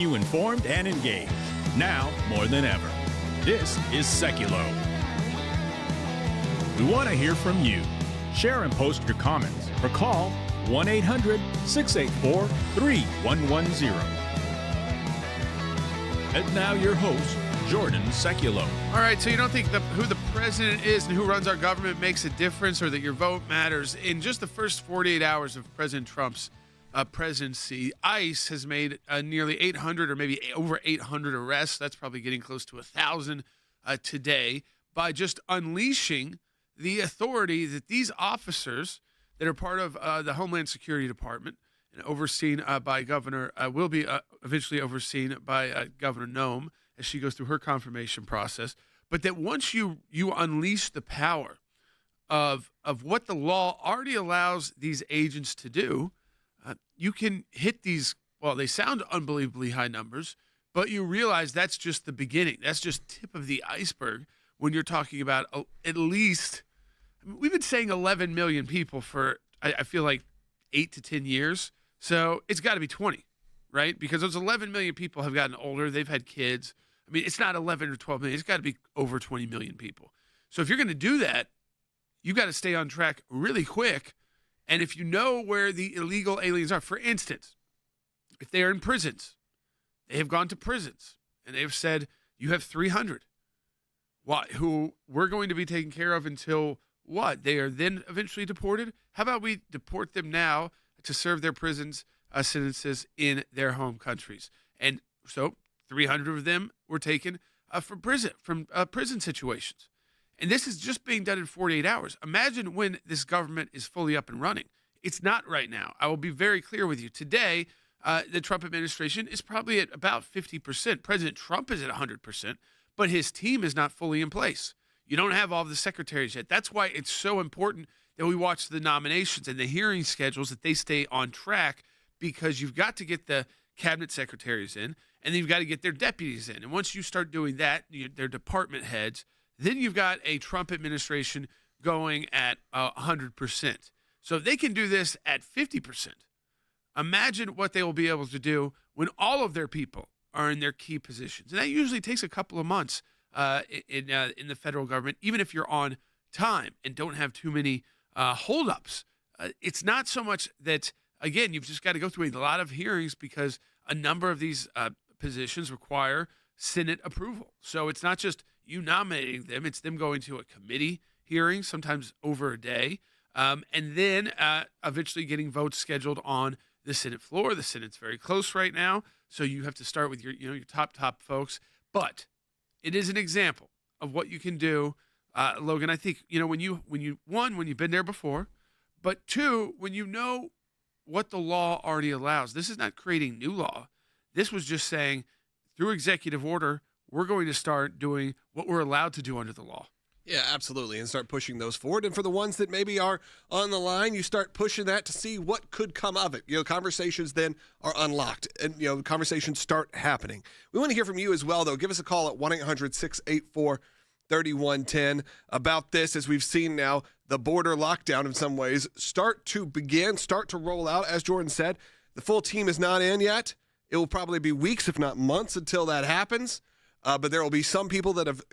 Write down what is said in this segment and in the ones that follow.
You informed and engaged. Now more than ever. This is Sekulow. We want to hear from you. Share and post your comments or call 1-800-684-3110. And now your host, Jordan Sekulow. All right, so you don't think who the president is and who runs our government makes a difference, or that your vote matters? In just the first 48 hours of President Trump's presidency, ICE has made nearly 800 or maybe over 800 arrests. That's probably getting close to 1,000 today, by just unleashing the authority that these officers that are part of the Homeland Security Department and overseen by Governor, will be eventually overseen by Governor Noem as she goes through her confirmation process. But that once you unleash the power of what the law already allows these agents to do, you can hit these, well, they sound unbelievably high numbers, but you realize that's just the beginning. That's just tip of the iceberg when you're talking about at least, I mean, we've been saying 11 million people for, I feel like, 8 to 10 years. So it's got to be 20, right? Because those 11 million people have gotten older. They've had kids. I mean, it's not 11 or 12 million. It's got to be over 20 million people. So if you're going to do that, you got to stay on track really quick. And if you know where the illegal aliens are, for instance, if they are in prisons, they have gone to prisons and they've said, you have 300 who we're going to be taken care of until what? They are then eventually deported? How about we deport them now to serve their prisons sentences in their home countries? And so 300 of them were taken from prison situations. And this is just being done in 48 hours. Imagine when this government is fully up and running. It's not right now. I will be very clear with you. Today, the Trump administration is probably at about 50%. President Trump is at 100%, but his team is not fully in place. You don't have all of the secretaries yet. That's why it's so important that we watch the nominations and the hearing schedules, that they stay on track, because you've got to get the cabinet secretaries in, and then you've got to get their deputies in. And once you start doing that, their department heads, then you've got a Trump administration going at 100%. So if they can do this at 50%, imagine what they will be able to do when all of their people are in their key positions. And that usually takes a couple of months in the federal government, even if you're on time and don't have too many holdups. It's not so much that, again, you've just got to go through a lot of hearings, because a number of these positions require Senate approval. So it's not just you nominating them, it's them going to a committee hearing, sometimes over a day, and then eventually getting votes scheduled on the Senate floor. The Senate's very close right now, so you have to start with your top folks. But it is an example of what you can do, Logan. I think when you've been there before, but two, when you know what the law already allows. This is not creating new law. This was just saying, through executive order, we're going to start doing what we're allowed to do under the law. Yeah, absolutely, and start pushing those forward. And for the ones that maybe are on the line, you start pushing that to see what could come of it. Conversations then are unlocked, and conversations start happening. We want to hear from you as well, though. Give us a call at 1-800-684-3110 about this, as we've seen now the border lockdown in some ways start to roll out. As Jordan said, the full team is not in yet. It will probably be weeks, if not months, until that happens. But there will be some people that have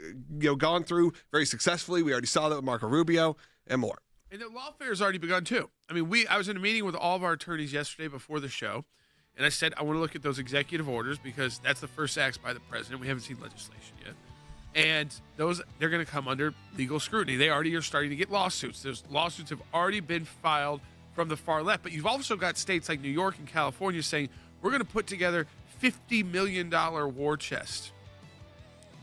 gone through very successfully. We already saw that with Marco Rubio and more. And the lawfare has already begun, too. I mean, I was in a meeting with all of our attorneys yesterday before the show, and I said I want to look at those executive orders, because that's the first acts by the president. We haven't seen legislation yet. And they're going to come under legal scrutiny. They already are starting to get lawsuits. Those lawsuits have already been filed from the far left. But you've also got states like New York and California saying, we're going to put together $50 million war chest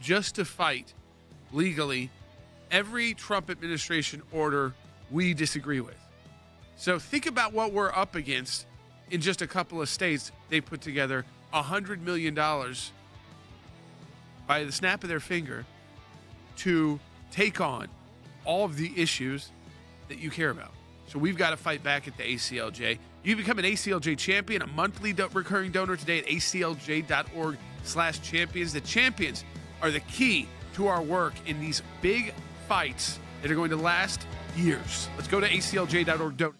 just to fight legally every Trump administration order we disagree with. So think about what we're up against. In just a couple of states, they put together $100 million by the snap of their finger to take on all of the issues that you care about. So we've got to fight back at the ACLJ. You become an ACLJ champion, a monthly recurring donor today at aclj.org/champions. The champions are the key to our work in these big fights that are going to last years. Let's go to aclj.org.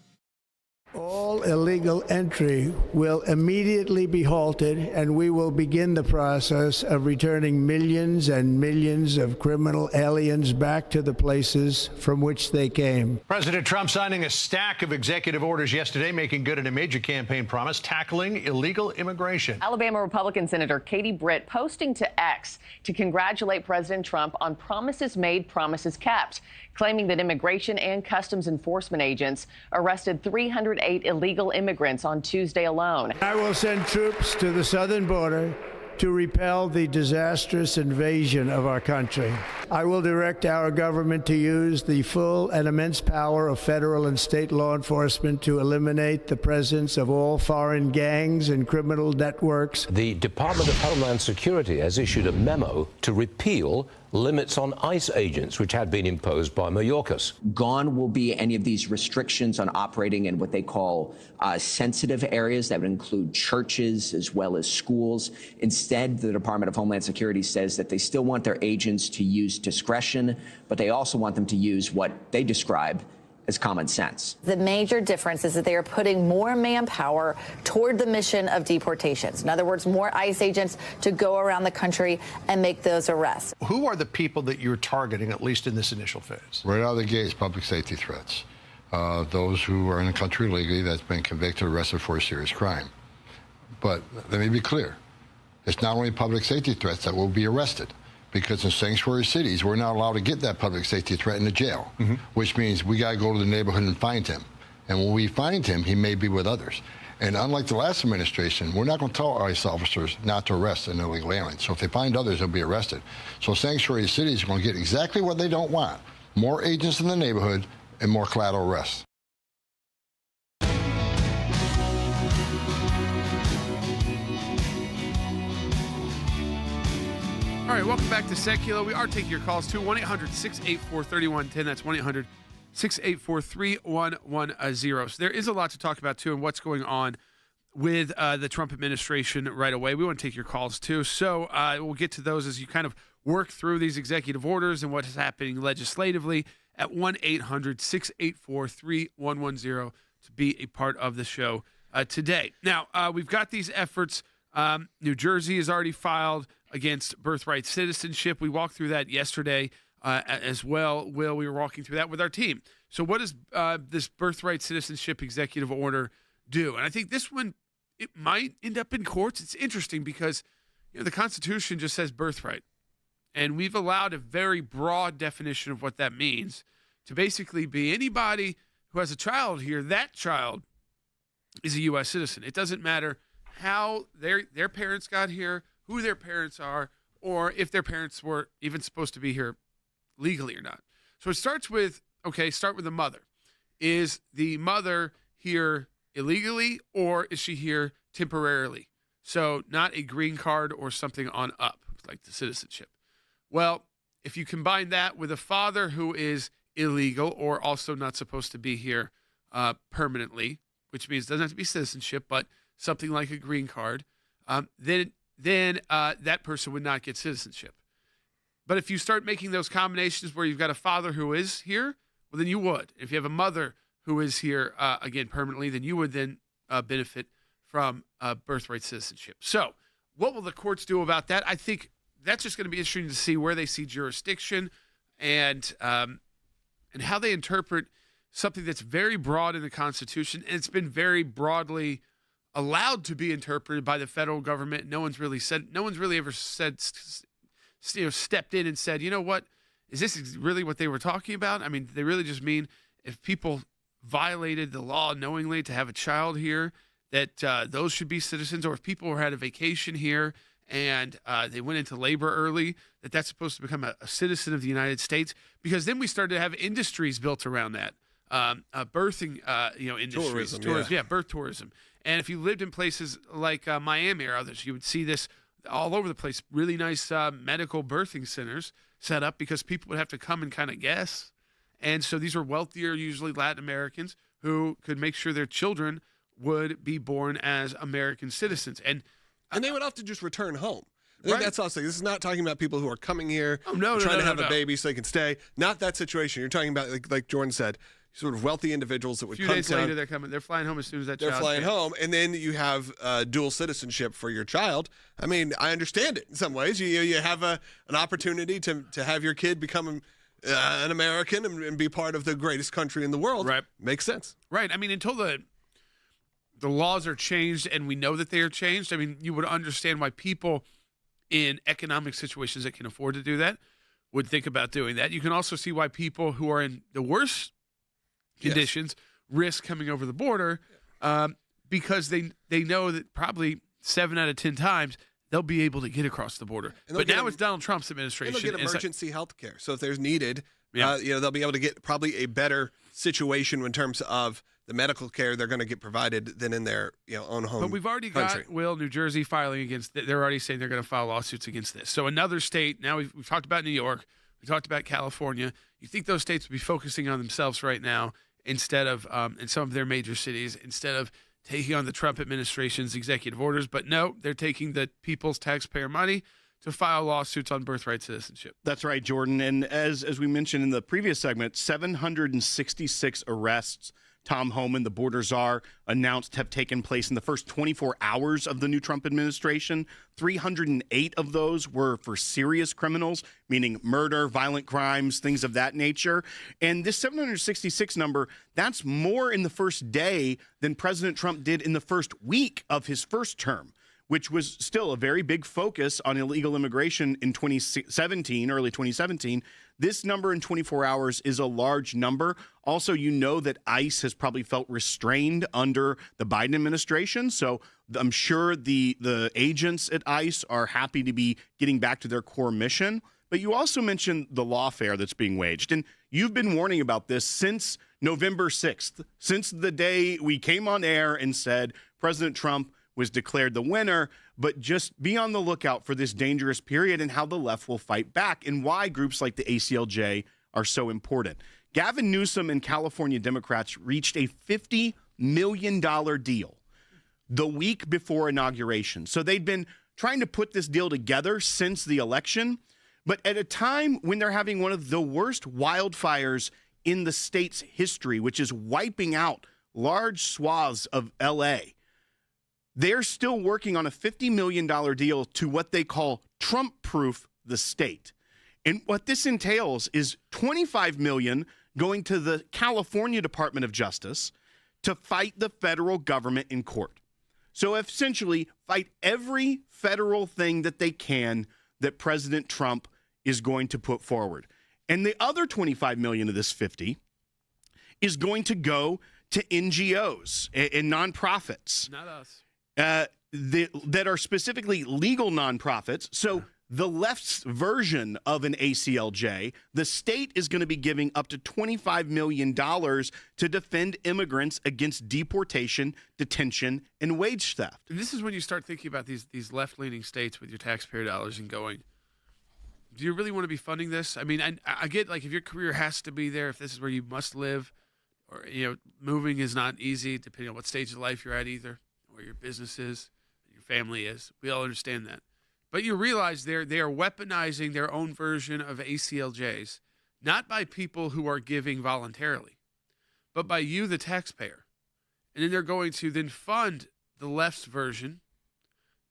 All illegal entry will immediately be halted, and we will begin the process of returning millions and millions of criminal aliens back to the places from which they came. President Trump signing a stack of executive orders yesterday, making good on a major campaign promise, tackling illegal immigration. Alabama Republican Senator Katie Britt posting to X to congratulate President Trump on promises made, promises kept, claiming that immigration and customs enforcement agents arrested 308 illegal immigrants on Tuesday alone. I will send troops to the southern border to repel the disastrous invasion of our country. I will direct our government to use the full and immense power of federal and state law enforcement to eliminate the presence of all foreign gangs and criminal networks. The Department of Homeland Security has issued a memo to repeal limits on ICE agents, which had been imposed by Mayorkas. Gone will be any of these restrictions on operating in what they call sensitive areas that would include churches as well as schools. Instead, the Department of Homeland Security says that they still want their agents to use discretion, but they also want them to use what they describe as common sense. The major difference is that they are putting more manpower toward the mission of deportations. In other words, more ICE agents to go around the country and make those arrests. Who are the people that you're targeting, at least in this initial phase? Right out of the gates, public safety threats. Those who are in the country illegally that's been convicted or arrested for a serious crime. But let me be clear. It's not only public safety threats that will be arrested, because in sanctuary cities, we're not allowed to get that public safety threat in the jail, which means we got to go to the neighborhood and find him. And when we find him, he may be with others. And unlike the last administration, we're not going to tell ICE officers not to arrest an illegal alien. So if they find others, they'll be arrested. So sanctuary cities are going to get exactly what they don't want: more agents in the neighborhood and more collateral arrests. All right, welcome back to Sekulow. We are taking your calls too. 1-800-684-3110. That's 1-800-684-3110. So there is a lot to talk about too, and what's going on with the Trump administration right away. We want to take your calls too. So we'll get to those as you kind of work through these executive orders and what is happening legislatively at 1-800-684-3110 to be a part of the show today. Now, we've got these efforts. New Jersey has already filed against Birthright citizenship. We walked through that yesterday as well. Will, we were walking through that with our team. So what does this Birthright citizenship executive order do? And I think this one, it might end up in courts. It's interesting because the Constitution just says birthright. And we've allowed a very broad definition of what that means to basically be anybody who has a child here. That child is a U.S. citizen. It doesn't matter how their parents got here, who their parents are, or if their parents were even supposed to be here legally or not. So it starts with, start with the mother. Is the mother here illegally, or is she here temporarily? So not a green card or something on up, like the citizenship. Well, if you combine that with a father who is illegal or also not supposed to be here permanently, which means it doesn't have to be citizenship, but something like a green card, then that person would not get citizenship. But if you start making those combinations where you've got a father who is here, well, then you would. If you have a mother who is here, again, permanently, then you would then benefit from birthright citizenship. So what will the courts do about that? I think that's just going to be interesting to see where they see jurisdiction and how they interpret something that's very broad in the Constitution, and it's been very broadly allowed to be interpreted by the federal government. No one's really ever said, stepped in and said, you know what, is this really what they were talking about? I mean, they really just mean if people violated the law knowingly to have a child here, that those should be citizens, or if people were had a vacation here and they went into labor early, that's supposed to become a citizen of the United States, because then we started to have industries built around that. Birthing, industries, tourism, birth tourism. And if you lived in places like Miami or others, you would see this all over the place. Really nice medical birthing centers set up because people would have to come and kind of guess. And so these are wealthier, usually Latin Americans, who could make sure their children would be born as American citizens. And they would often just return home. I think that's also, this is not talking about people who are coming here, trying to have a baby so they can stay. Not that situation. You're talking about, like Jordan said, sort of wealthy individuals that would A few come days down. later, they're coming. They're flying home as soon as that They're child flying gets- home, and then you have dual citizenship for your child. I mean, I understand it in some ways. You have an opportunity to have your kid become an American and be part of the greatest country in the world. Right. Makes sense. Right. I mean, until the laws are changed and we know that they are changed, I mean, you would understand why people in economic situations that can afford to do that would think about doing that. You can also see why people who are in the worst conditions risk coming over the border because they know that probably 7 out of 10 times they'll be able to get across the border. But now it's Donald Trump's administration. And they'll get emergency health care. So if there's needed, Yeah. they'll be able to get probably a better situation in terms of the medical care they're going to get provided than in their own home. But we've already country. got New Jersey filing against. They're already saying they're going to file lawsuits against this. So another state. Now we've talked about New York. We talked about California. You think those states would be focusing on themselves right now instead of in some of their major cities instead of taking on the Trump administration's executive orders? But no, they're taking the people's taxpayer money to file lawsuits on birthright citizenship. That's right, Jordan. And as we mentioned in the previous segment, 766 arrests. Tom Homan, the border czar, announced have taken place in the first 24 hours of the new Trump administration. 308 of those were for serious criminals, meaning murder, violent crimes, things of that nature. And this 766 number, that's more in the first day than President Trump did in the first week of his first term, which was still a very big focus on illegal immigration in 2017, early 2017. This number in 24 hours is a large number. Also, you know that ICE has probably felt restrained under the Biden administration. So I'm sure the agents at ICE are happy to be getting back to their core mission. But you also mentioned the lawfare that's being waged. And you've been warning about this since November 6th, since the day we came on air and said President Trump was declared the winner, but just be on the lookout for this dangerous period and how the left will fight back and why groups like the ACLJ are so important. Gavin Newsom and California Democrats reached a $50 million deal the week before inauguration. So they'd been trying to put this deal together since the election, but at a time when they're having one of the worst wildfires in the state's history, which is wiping out large swaths of L.A., they're still working on a $50 million deal to what they call Trump-proof the state. And what this entails is $25 million going to the California Department of Justice to fight the federal government in court. So essentially, fight every federal thing that they can that President Trump is going to put forward. And the other $25 million of this 50 is going to go to NGOs and nonprofits. Not us. That are specifically legal nonprofits. So the left's version of an ACLJ, the state is going to be giving up to $25 million to defend immigrants against deportation, detention, and wage theft. And this is when you start thinking about these left-leaning states with your taxpayer dollars and going, do you really want to be funding this? I mean, I get like if your career has to be there, if this is where you must live, or moving is not easy depending on what stage of life you're at either. Where your business is, your family is. We all understand that. But you realize they are weaponizing their own version of ACLJs, not by people who are giving voluntarily, but by you, the taxpayer. And then they're going to then fund the left's version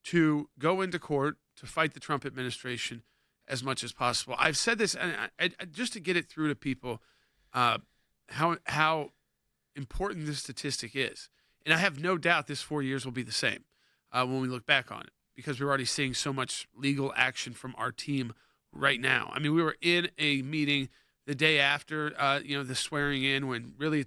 to go into court to fight the Trump administration as much as possible. I've said this, and I just to get it through to people, how important this statistic is. And I have no doubt this 4 years will be the same when we look back on it because we're already seeing so much legal action from our team right now. I mean, we were in a meeting the day after, the swearing in when really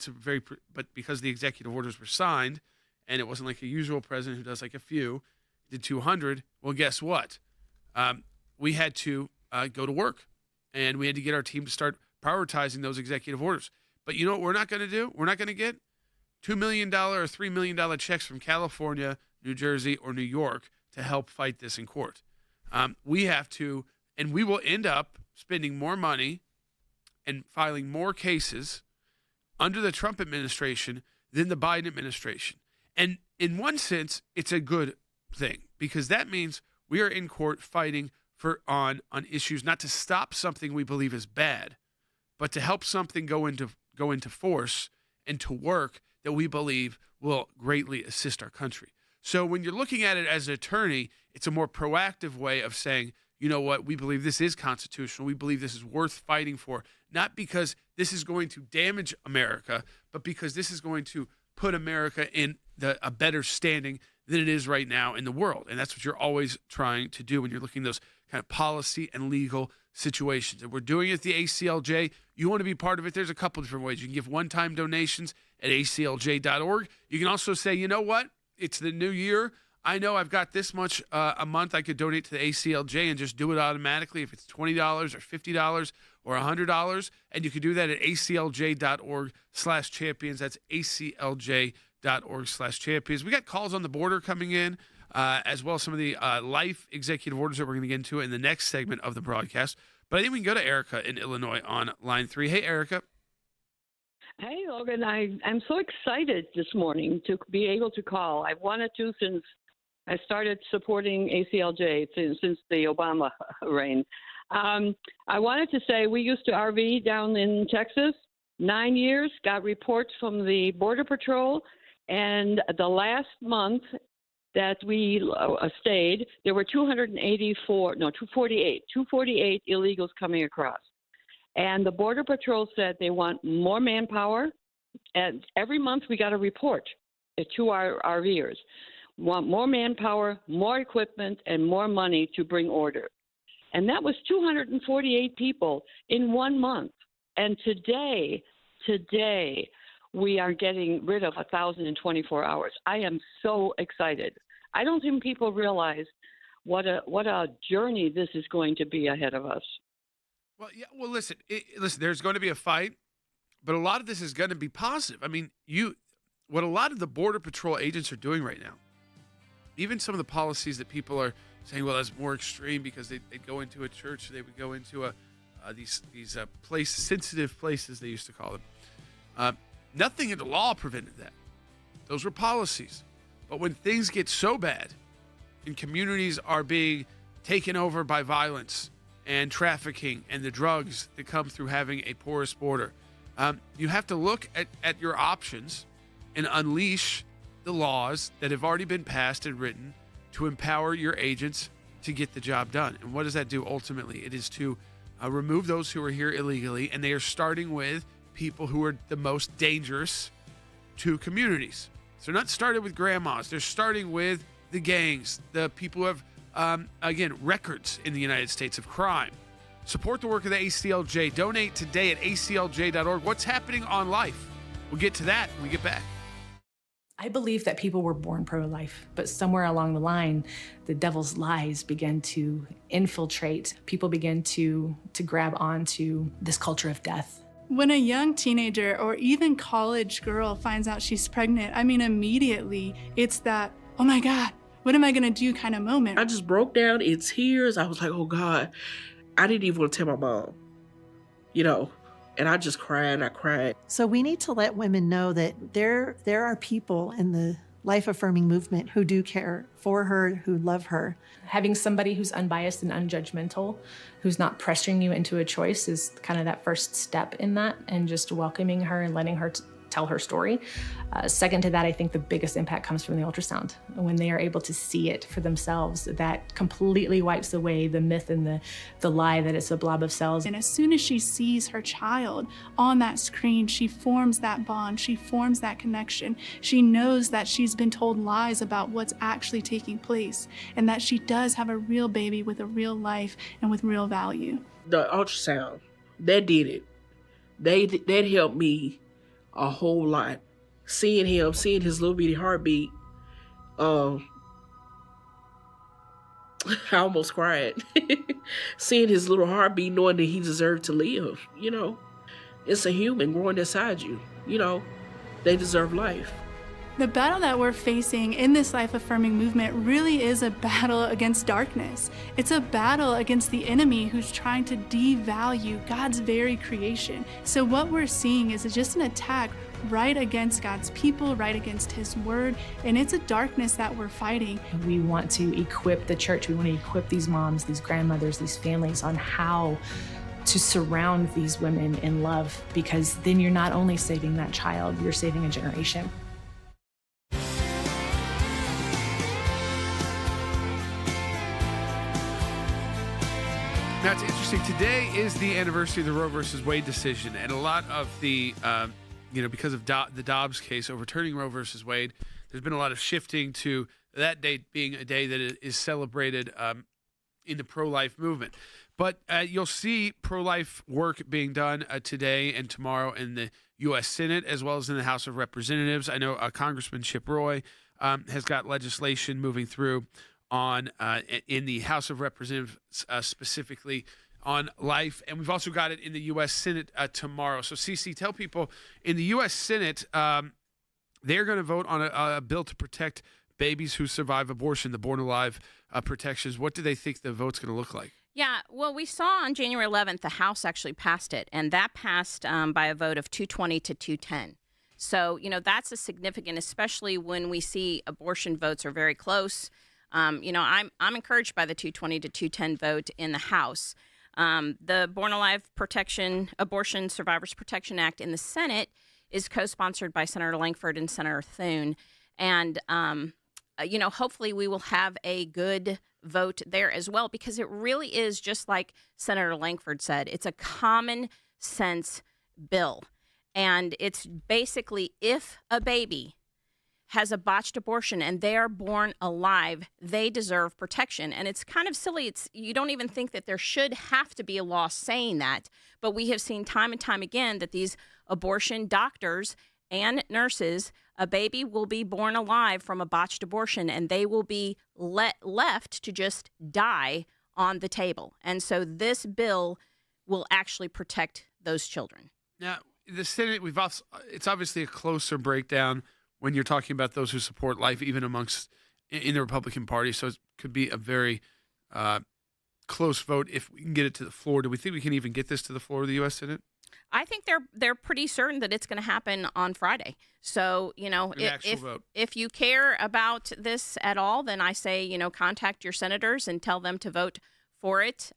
but because the executive orders were signed and it wasn't like a usual president who does like a few, did 200. Well, guess what? We had to go to work and we had to get our team to start prioritizing those executive orders. But you know what we're not going to do? We're not going to get $2 million or $3 million checks from California, New Jersey, or New York to help fight this in court. We have to, and we will end up spending more money and filing more cases under the Trump administration than the Biden administration. And in one sense, it's a good thing because that means we are in court fighting on issues not to stop something we believe is bad, but to help something go into go into force and to work that we believe will greatly assist our country. So when you're looking at it as an attorney, it's a more proactive way of saying, you know what, we believe this is constitutional. We believe this is worth fighting for, not because this is going to damage America, but because this is going to put America in a better standing than it is right now in the world. And that's what you're always trying to do when you're looking at those kind of policy and legal situations. And we're doing it at the ACLJ. You want to be part of it, there's a couple different ways. You can give one-time donations at aclj.org. You can also say, you know what, it's the new year. I know I've got this much a month I could donate to the ACLJ and just do it automatically if it's $20 or $50 or $100. And you can do that at aclj.org/champions. That's aclj.org/champions. We got calls on the border coming in, as well as some of the life executive orders that we're going to get into in the next segment of the broadcast. But I think we can go to Erica in Illinois on line 3. Hey, Erica. Hey, Logan. I'm so excited this morning to be able to call. I've wanted to since I started supporting ACLJ since the Obama reign. I wanted to say we used to RV down in Texas, 9 years, got reports from the Border Patrol, and the last month that we stayed, there were 248 illegals coming across. And the Border Patrol said they want more manpower, and every month we got a report to our RVers. Want more manpower, more equipment, and more money to bring order. And that was 248 people in 1 month. And today, we are getting rid of 1,000 in 24 hours. I am so excited. I don't think people realize what a journey this is going to be ahead of us. Well, yeah. Well, listen. There's going to be a fight, but a lot of this is going to be positive. I mean, what a lot of the Border Patrol agents are doing right now, even some of the policies that people are saying, well, that's more extreme because they'd go into a church, they would go into these sensitive places, they used to call them. Nothing in the law prevented that. Those were policies. But when things get so bad and communities are being taken over by violence and trafficking and the drugs that come through having a porous border, you have to look at your options and unleash the laws that have already been passed and written to empower your agents to get the job done. And what does that do ultimately? It is to remove those who are here illegally, and they are starting with people who are the most dangerous to communities. So they're not started with grandmas. They're starting with the gangs, the people who have, records in the United States of crime. Support the work of the ACLJ. Donate today at aclj.org. What's happening on life? We'll get to that when we get back. I believe that people were born pro-life, but somewhere along the line, the devil's lies began to infiltrate. People began to grab onto this culture of death. When a young teenager or even college girl finds out she's pregnant, I mean, immediately it's that, oh my God, what am I gonna do kind of moment. I just broke down in tears. I was like, oh God, I didn't even want to tell my mom, and I just cried and I cried. So we need to let women know that there are people in the life-affirming movement who do care for her, who love her. Having somebody who's unbiased and unjudgmental, who's not pressuring you into a choice, is kind of that first step in that, and just welcoming her and letting her tell her story. Second to that, I think the biggest impact comes from the ultrasound. When they are able to see it for themselves, that completely wipes away the myth and the lie that it's a blob of cells. And as soon as she sees her child on that screen, she forms that bond, she forms that connection. She knows that she's been told lies about what's actually taking place, and that she does have a real baby with a real life and with real value. The ultrasound, that did it. That helped me a whole lot. Seeing his little bitty heartbeat, I almost cried. Seeing his little heartbeat, knowing that he deserved to live, It's a human growing inside you, They deserve life. The battle that we're facing in this life-affirming movement really is a battle against darkness. It's a battle against the enemy who's trying to devalue God's very creation. So what we're seeing is just an attack right against God's people, right against His word, and it's a darkness that we're fighting. We want to equip the church. We want to equip these moms, these grandmothers, these families on how to surround these women in love, because then you're not only saving that child, you're saving a generation. Now, it's interesting. Today is the anniversary of the Roe versus Wade decision, and a lot of the, because of the Dobbs case overturning Roe versus Wade, there's been a lot of shifting to that date being a day that is celebrated in the pro-life movement. But you'll see pro-life work being done today and tomorrow in the U.S. Senate as well as in the House of Representatives. I know Congressman Chip Roy has got legislation moving through on in the House of Representatives specifically on life, and we've also got it in the U.S. Senate tomorrow. So, CC, tell people in the U.S. Senate they're going to vote on a bill to protect babies who survive abortion, the Born Alive protections. What do they think the vote's going to look like? Yeah, well, we saw on January 11th the House actually passed it, and that passed by a vote of 220 to 210. So, that's a significant, especially when we see abortion votes are very close. I'm encouraged by the 220 to 210 vote in the House. The Born Alive Abortion Survivors Protection Act in the Senate is co-sponsored by Senator Langford and Senator Thune. And, hopefully we will have a good vote there as well, because it really is, just like Senator Langford said, it's a common sense bill. And it's basically, if a baby has a botched abortion and they are born alive, they deserve protection. And it's kind of silly. You don't even think that there should have to be a law saying that. But we have seen time and time again that these abortion doctors and nurses, a baby will be born alive from a botched abortion, and they will be left to just die on the table. And so this bill will actually protect those children. Now, the Senate, it's obviously a closer breakdown when you're talking about those who support life, even in the Republican Party. So it could be a very close vote if we can get it to the floor. Do we think we can even get this to the floor of the U.S. Senate? I think they're pretty certain that it's going to happen on Friday. So, if you care about this at all, then I say, contact your senators and tell them to vote for it.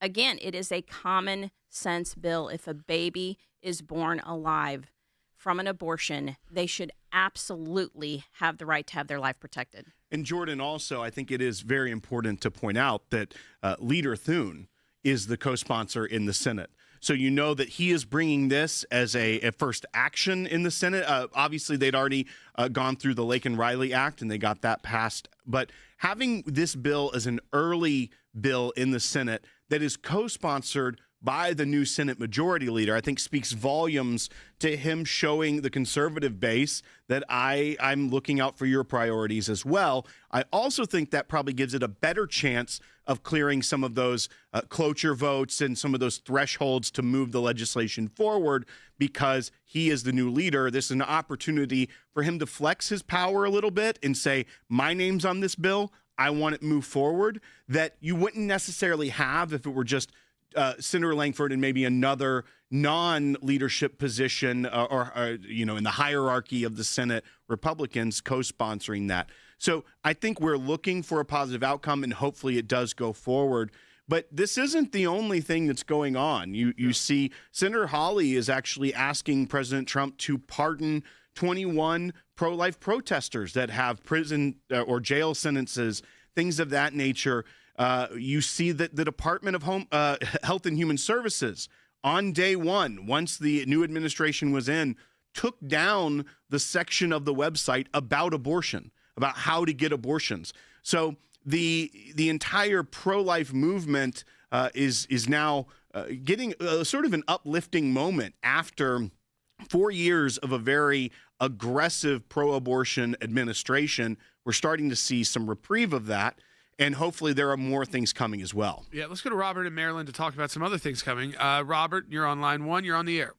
Again, it is a common sense bill. If a baby is born alive from an abortion, they should absolutely have the right to have their life protected. And Jordan, also, I think it is very important to point out that Leader Thune is the co-sponsor in the Senate. So you know that he is bringing this as a first action in the Senate. Obviously, they'd already gone through the Lake and Riley Act, and they got that passed. But having this bill as an early bill in the Senate that is co-sponsored by the new Senate Majority Leader, I think speaks volumes to him showing the conservative base that I'm looking out for your priorities as well. I also think that probably gives it a better chance of clearing some of those cloture votes and some of those thresholds to move the legislation forward, because he is the new leader. This is an opportunity for him to flex his power a little bit and say, my name's on this bill, I want it moved forward, that you wouldn't necessarily have if it were just Senator Langford and maybe another non-leadership position or in the hierarchy of the Senate, Republicans co-sponsoring that. So I think we're looking for a positive outcome, and hopefully it does go forward. But this isn't the only thing that's going on. You see Senator Hawley is actually asking President Trump to pardon 21 pro-life protesters that have prison or jail sentences, things of that nature. You see that the Department of Health and Human Services on day one, once the new administration was in, took down the section of the website about abortion, about how to get abortions. So the entire pro-life movement is now getting sort of an uplifting moment after 4 years of a very aggressive pro-abortion administration. We're starting to see some reprieve of that. And hopefully there are more things coming as well. Yeah, let's go to Robert in Maryland to talk about some other things coming. Robert, you're on line one. You're on the air.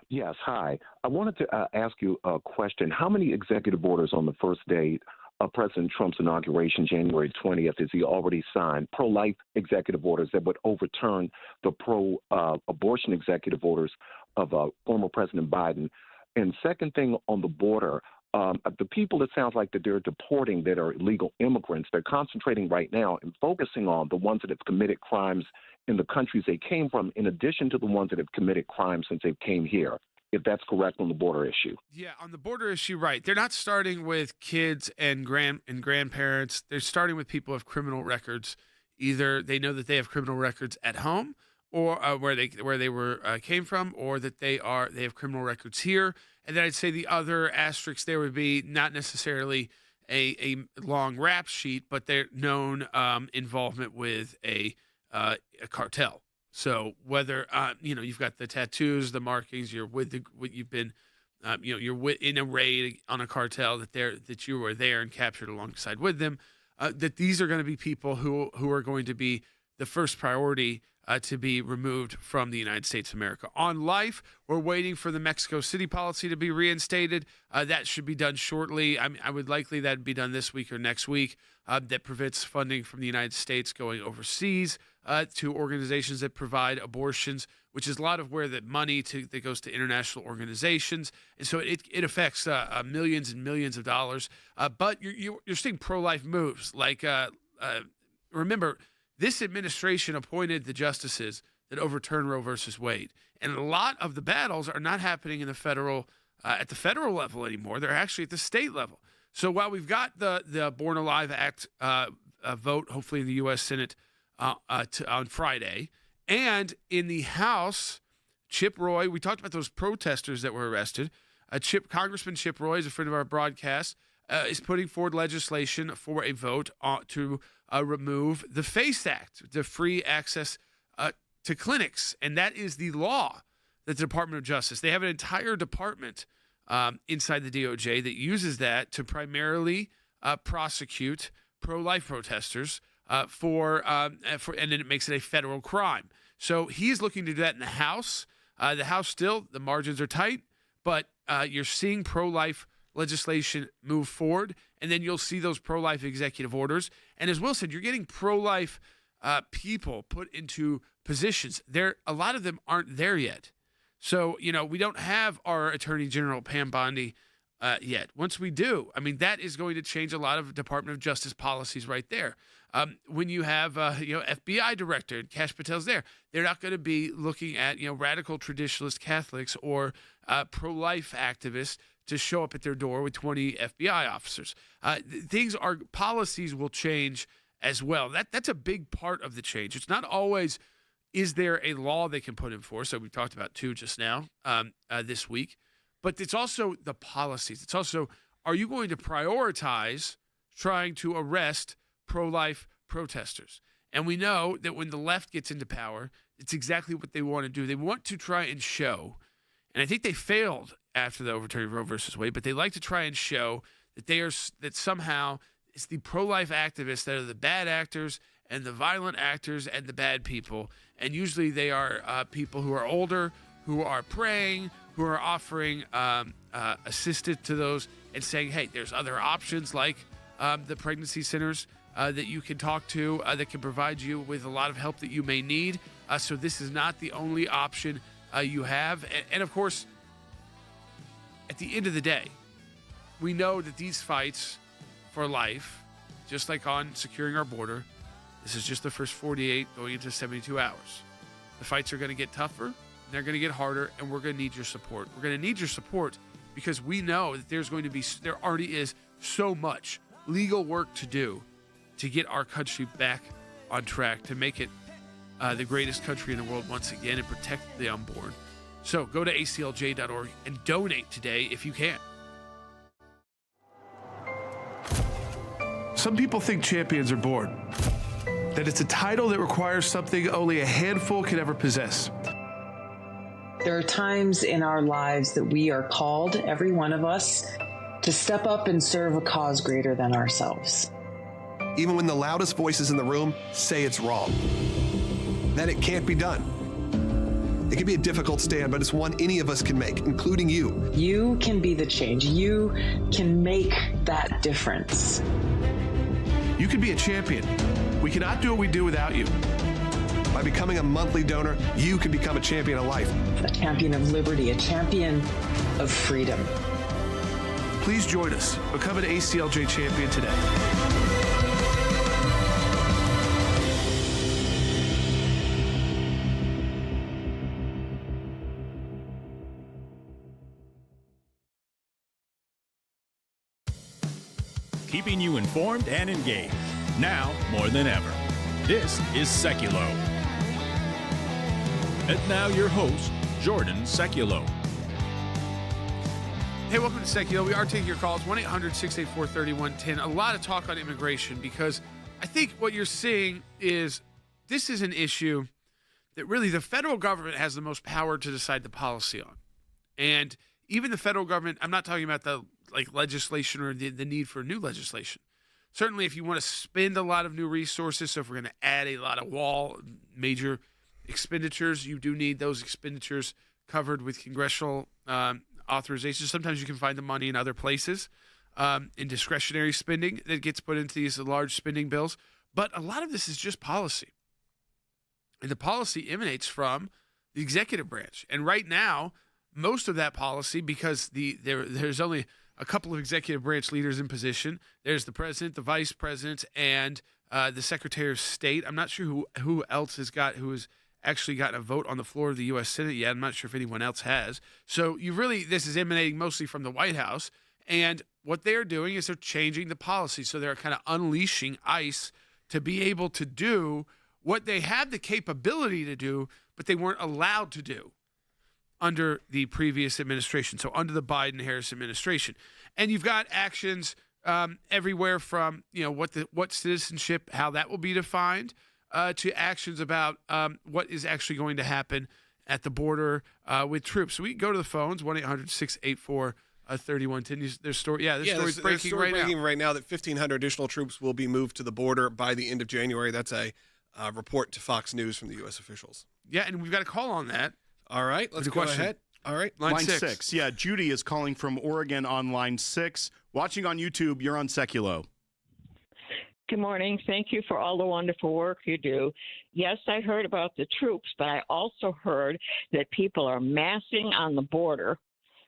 Yes, hi. I wanted to ask you a question. How many executive orders on the first day of President Trump's inauguration, January 20th, has he already signed? Pro-life executive orders that would overturn the pro-abortion executive orders of former President Biden. And second thing on the border, the people, it sounds like that they're deporting that are illegal immigrants, they're concentrating right now and focusing on the ones that have committed crimes in the countries they came from, in addition to the ones that have committed crimes since they came here, if that's correct on the border issue. Yeah, on the border issue, right. They're not starting with kids and grandparents. They're starting with people with criminal records. Either they know that they have criminal records at home, or where they came from, or that they have criminal records here. And then I'd say the other asterisk there would be not necessarily a long rap sheet, but their known involvement with a cartel. So whether you've got the tattoos, the markings, you're in a raid on a cartel that you were there and captured alongside with them, that these are going to be people who are going to be the first priority to be removed from the United States of America. On life, we're waiting for the Mexico City policy to be reinstated. That should be done shortly. I would likely that'd be done this week or next week. That prevents funding from the United States going overseas to organizations that provide abortions, which is a lot of where the money that goes to international organizations. And so it affects millions and millions of dollars. But you're seeing pro-life moves. Like, remember, this administration appointed the justices that overturned Roe versus Wade. And a lot of the battles are not happening in the federal at the federal level anymore. They're actually at the state level. So while we've got the Born Alive Act vote, hopefully in the U.S. Senate on Friday, and in the House, Chip Roy, we talked about those protesters that were arrested. Congressman Chip Roy is a friend of our broadcast, is putting forward legislation for a vote to remove the FACE Act, the free access to clinics. And that is the law that the Department of Justice, they have an entire department inside the DOJ that uses that to primarily prosecute pro-life protesters and then it makes it a federal crime. So he's looking to do that in the House. The House still, the margins are tight, but you're seeing pro-life legislation move forward, and then you'll see those pro-life executive orders. And as Will said, you're getting pro-life people put into positions. A lot of them aren't there yet. So, we don't have our Attorney General, Pam Bondi, yet. Once we do, that is going to change a lot of Department of Justice policies right there. When you have, FBI Director, Kash Patel's there, they're not going to be looking at, radical traditionalist Catholics or pro-life activists to show up at their door with 20 FBI officers. Policies will change as well. That's a big part of the change. It's not always, is there a law they can put in force? So we talked about two just now this week. But it's also the policies. It's also, are you going to prioritize trying to arrest pro-life protesters? And we know that when the left gets into power, it's exactly what they want to do. They want to try and show, and I think they failed after the overturning of Roe versus Wade, but they like to try and show that somehow it's the pro-life activists that are the bad actors and the violent actors and the bad people. And usually they are people who are older, who are praying, who are offering assistance to those and saying, hey, there's other options like the pregnancy centers that you can talk to that can provide you with a lot of help that you may need. So this is not the only option you have. And of course, at the end of the day, we know that these fights for life, just like on securing our border, this is just the first 48 going into 72 hours. The fights are going to get tougher. They're going to get harder, and we're going to need your support. We're going to need your support because we know that there already is so much legal work to do to get our country back on track, to make it the greatest country in the world once again and protect the unborn. So go to ACLJ.org and donate today if you can. Some people think champions are bored, that it's a title that requires something only a handful can ever possess. There are times in our lives that we are called, every one of us, to step up and serve a cause greater than ourselves. Even when the loudest voices in the room say it's wrong, that it can't be done. It can be a difficult stand, but it's one any of us can make, including you. You can be the change. You can make that difference. You can be a champion. We cannot do what we do without you. By becoming a monthly donor, you can become a champion of life. A champion of liberty, a champion of freedom. Please join us. Become an ACLJ champion today. keeping you informed and engaged. Now more than ever. This is Sekulow. And now your host, Jordan Sekulow. Hey, welcome to Sekulow. We are taking your calls, 1-800-684-3110. A lot of talk on immigration because I think what you're seeing is this is an issue that really the federal government has the most power to decide the policy on. And even the federal government, I'm not talking about the legislation or the need for new legislation. Certainly, if you want to spend a lot of new resources, so if we're going to add a lot of major expenditures, you do need those expenditures covered with congressional authorization. Sometimes you can find the money in other places, in discretionary spending that gets put into these large spending bills. But a lot of this is just policy. And the policy emanates from the executive branch. And right now, most of that policy, because there's only a couple of executive branch leaders in position. There's the president, the vice president, and the secretary of state. I'm not sure who else has actually gotten a vote on the floor of the U.S. Senate yet. I'm not sure if anyone else has. So this is emanating mostly from the White House. And what they're doing is they're changing the policy. So they're kind of unleashing ICE to be able to do what they had the capability to do, but they weren't allowed to do under the previous administration, so under the Biden-Harris administration. And you've got actions everywhere from what citizenship, how that will be defined, to actions about what is actually going to happen at the border with troops. So we can go to the phones, 1-800-684-3110. There's story's breaking right now that 1,500 additional troops will be moved to the border by the end of January. That's a report to Fox News from the U.S. officials. Yeah, and we've got a call on that. All right, let's go ahead. All right, line 6. Yeah, Judy is calling from Oregon on line 6. Watching on YouTube, you're on Sekulow. Good morning. Thank you for all the wonderful work you do. Yes, I heard about the troops, but I also heard that people are massing on the border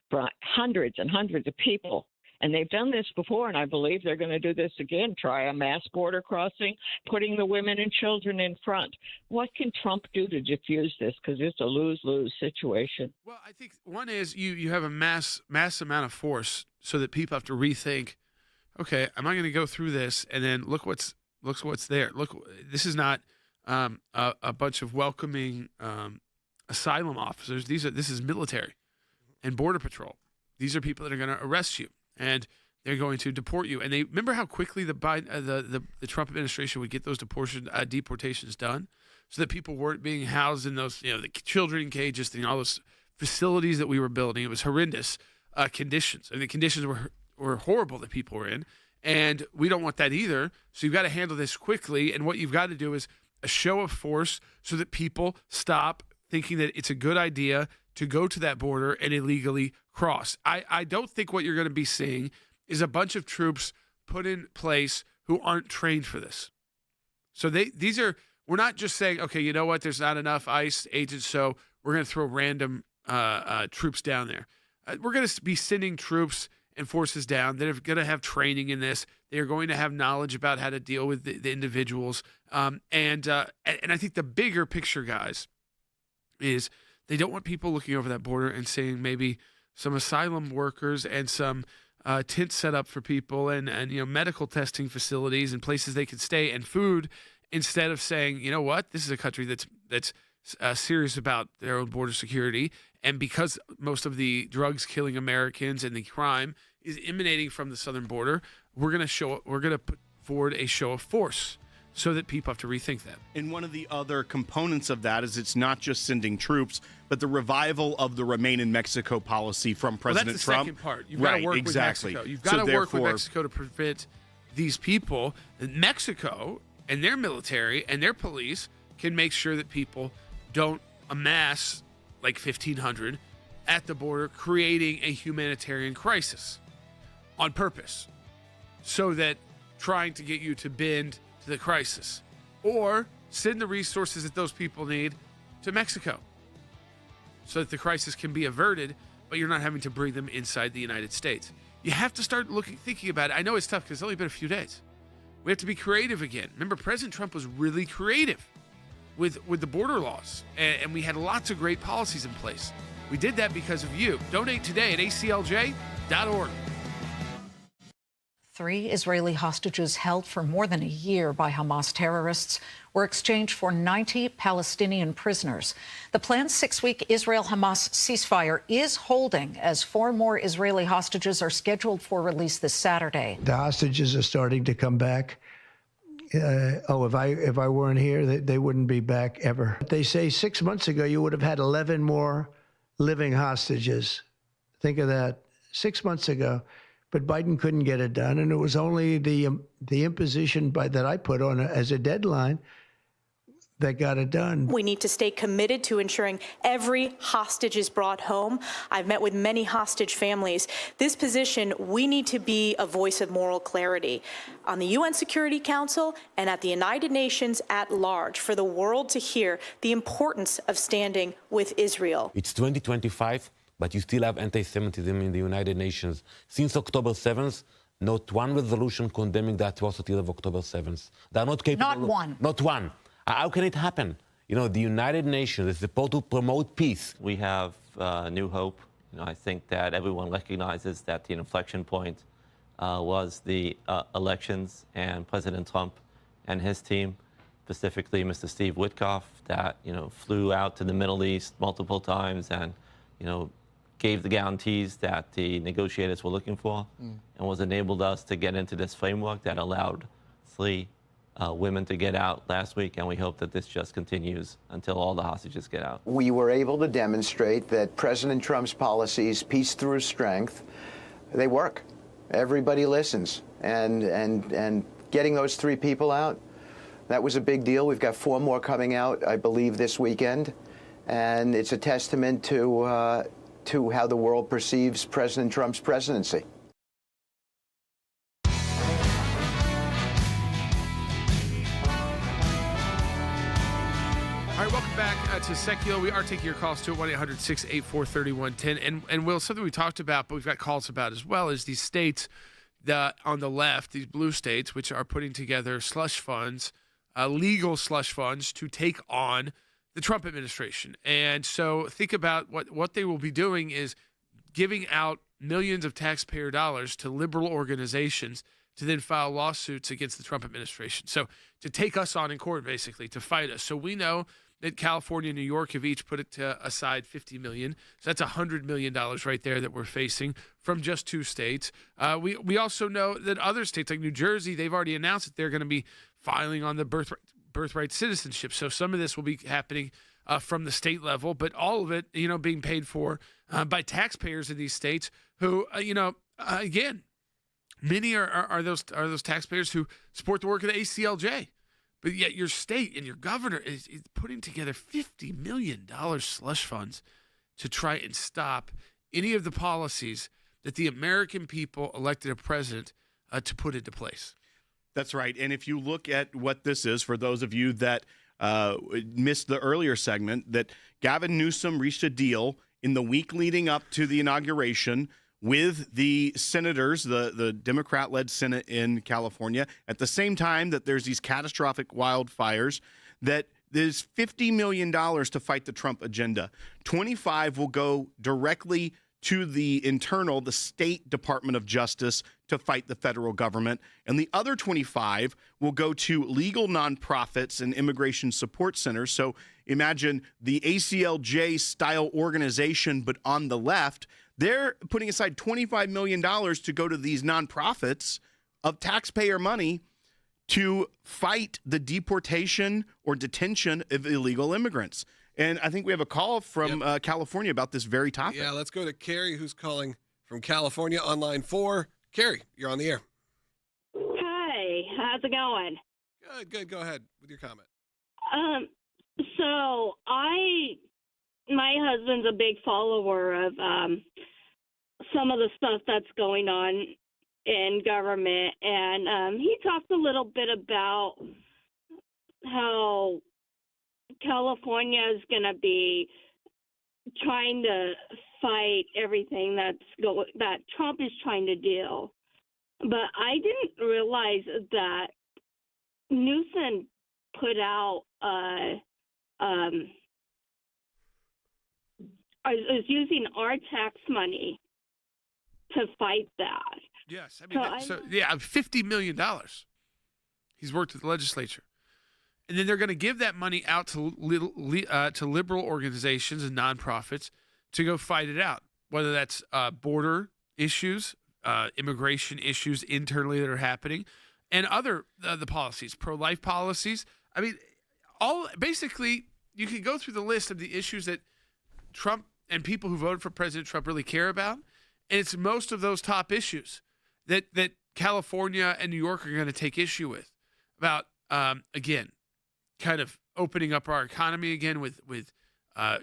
for hundreds and hundreds of people. And they've done this before, and I believe they're going to do this again, try a mass border crossing, putting the women and children in front. What can Trump do to diffuse this? Because it's a lose-lose situation. Well, I think one is you have a mass amount of force so that people have to rethink, okay, am I going to go through this? And then look what's there. Look, this is not a bunch of welcoming asylum officers. This is military and border patrol. These are people that are going to arrest you. And they're going to deport you. And they remember how quickly the Trump administration would get those deportations done, so that people weren't being housed in those, the children in cages, all those facilities that we were building. It was horrendous conditions, and the conditions were horrible that people were in. And we don't want that either. So you've got to handle this quickly. And what you've got to do is a show of force so that people stop thinking that it's a good idea to go to that border and illegally cross. I don't think what you're going to be seeing is a bunch of troops put in place who aren't trained for this. So we're not just saying, okay, you know what, there's not enough ICE agents, so we're going to throw random troops down there. We're going to be sending troops and forces down that are going to have training in this. They're going to have knowledge about how to deal with the individuals. And I think the bigger picture, guys, is they don't want people looking over that border and seeing maybe some asylum workers and some tents set up for people and medical testing facilities and places they could stay and food, instead of saying, you know what, this is a country that's serious about their own border security. And because most of the drugs killing Americans and the crime is emanating from the southern border, we're going to put forward a show of force, so that people have to rethink that. And one of the other components of that is it's not just sending troops, but the revival of the Remain in Mexico policy from President Trump. That's the second part. You've got to work with Mexico. You've got to work with Mexico to prevent these people. Mexico and their military and their police can make sure that people don't amass like 1,500 at the border, creating a humanitarian crisis on purpose, so that trying to get you to bend to the crisis, or send the resources that those people need to Mexico so that the crisis can be averted, but you're not having to bring them inside the United States. You have to start thinking about it. I know it's tough because it's only been a few days. We have to be creative again. Remember, President Trump was really creative with the border laws, and we had lots of great policies in place. We did that because of you. Donate today at ACLJ.org. 3 Israeli hostages held for more than a year by Hamas terrorists were exchanged for 90 Palestinian prisoners. The planned 6-week Israel-Hamas ceasefire is holding as 4 more Israeli hostages are scheduled for release this Saturday. The hostages are starting to come back. If I weren't here, they wouldn't be back ever. They say 6 months ago you would have had 11 more living hostages. Think of that. 6 months ago. But Biden couldn't get it done, and it was only the imposition that I put on as a deadline that got it done. We need to stay committed to ensuring every hostage is brought home. I've met with many hostage families. This position, we need to be a voice of moral clarity on the UN Security Council and at the United Nations at large for the world to hear the importance of standing with Israel. It's 2025. But you still have anti-Semitism in the United Nations. Since October 7th, not one resolution condemning the atrocities of October 7th. They are not capable. Not one. Not one. How can it happen? You know, the United Nations is supposed to promote peace. We have new hope. I think that everyone recognizes that the inflection point was the elections and President Trump and his team, specifically Mr. Steve Witkoff, that flew out to the Middle East multiple times and gave the guarantees that the negotiators were looking for and was enabled us to get into this framework that allowed 3 women to get out last week, and we hope that this just continues until all the hostages get out. We were able to demonstrate that President Trump's policies, peace through strength, they work. Everybody listens. And getting those 3 people out, that was a big deal. We've got 4 more coming out, I believe, this weekend. And it's a testament to how the world perceives President Trump's presidency. All right, welcome back to Sekulow. We are taking your calls to 1-800-684-3110. And Will, something we talked about, but we've got calls about as well, is these states on the left, these blue states, which are putting together slush funds, legal slush funds to take on the Trump administration. And so think about what they will be doing is giving out millions of taxpayer dollars to liberal organizations to then file lawsuits against the Trump administration. So to take us on in court, basically, to fight us. So we know that California and New York have each put aside $50 million. So that's $100 million right there that we're facing from just 2 states. We also know that other states like New Jersey, they've already announced that they're going to be filing on the Birthright citizenship. So some of this will be happening from the state level, but all of it, being paid for by taxpayers in these states who, again, many are those taxpayers who support the work of the ACLJ. But yet your state and your governor is putting together $50 million slush funds to try and stop any of the policies that the American people elected a president to put into place. That's right. And if you look at what this is, for those of you that missed the earlier segment, that Gavin Newsom reached a deal in the week leading up to the inauguration with the senators, the Democrat-led Senate in California, at the same time that there's these catastrophic wildfires, that there's $50 million to fight the Trump agenda. 25 will go directly to the state Department of Justice to fight the federal government. And the other 25 will go to legal nonprofits and immigration support centers. So imagine the ACLJ style organization, but on the left. They're putting aside $25 million to go to these nonprofits of taxpayer money to fight the deportation or detention of illegal immigrants. And I think we have a call from California about this very topic. Yeah, let's go to Carrie, who's calling from California on line 4. Carrie, you're on the air. Hi, how's it going? Good. Go ahead with your comment. So my husband's a big follower of some of the stuff that's going on in government, and he talked a little bit about how California is going to be trying to fight everything that Trump is trying to do. But I didn't realize that Newsom put out is using our tax money to fight that. Yes, $50 million. He's worked with the legislature, and then they're going to give that money out to liberal organizations and nonprofits to go fight it out, whether that's border issues, immigration issues internally that are happening, and other the policies, pro-life policies. I mean, basically, you can go through the list of the issues that Trump and people who voted for President Trump really care about, and it's most of those top issues that California and New York are going to take issue with. About again, kind of opening up our economy again with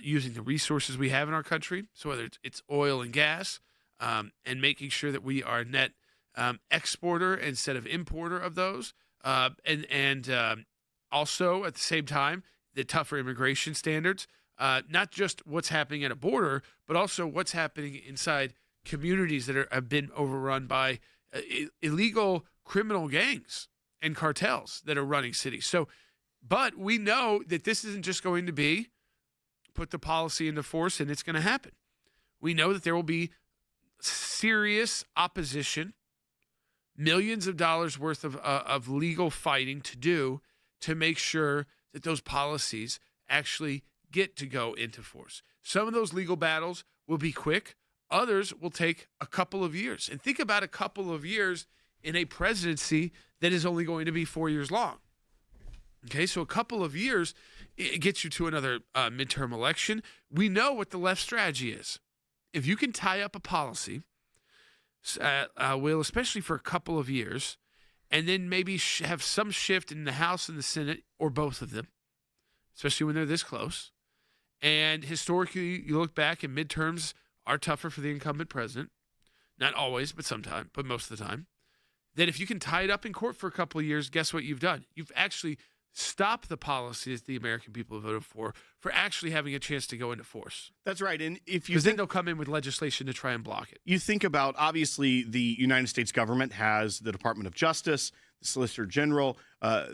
using the resources we have in our country. So whether it's oil and gas, and making sure that we are net exporter instead of importer of those, and also at the same time the tougher immigration standards, not just what's happening at a border, but also what's happening inside communities that have been overrun by illegal criminal gangs and cartels that are running cities. So, but we know that this isn't just going to be put the policy into force and it's going to happen. We know that there will be serious opposition, millions of dollars worth of legal fighting to do to make sure that those policies actually get to go into force. Some of those legal battles will be quick. Others will take a couple of years. And think about a couple of years in a presidency that is only going to be 4 years long. Okay, so a couple of years, it gets you to another midterm election. We know what the left strategy is. If you can tie up a policy, especially for a couple of years, and then maybe have some shift in the House and the Senate, or both of them, especially when they're this close. And historically, you look back and midterms are tougher for the incumbent president. Not always, but sometimes, but most of the time. That if you can tie it up in court for a couple of years, guess what you've done? You've actually stopped the policies the American people have voted for actually having a chance to go into force. That's right. And if you because then they'll come in with legislation to try and block it. You think about, obviously, the United States government has the Department of Justice, the Solicitor General.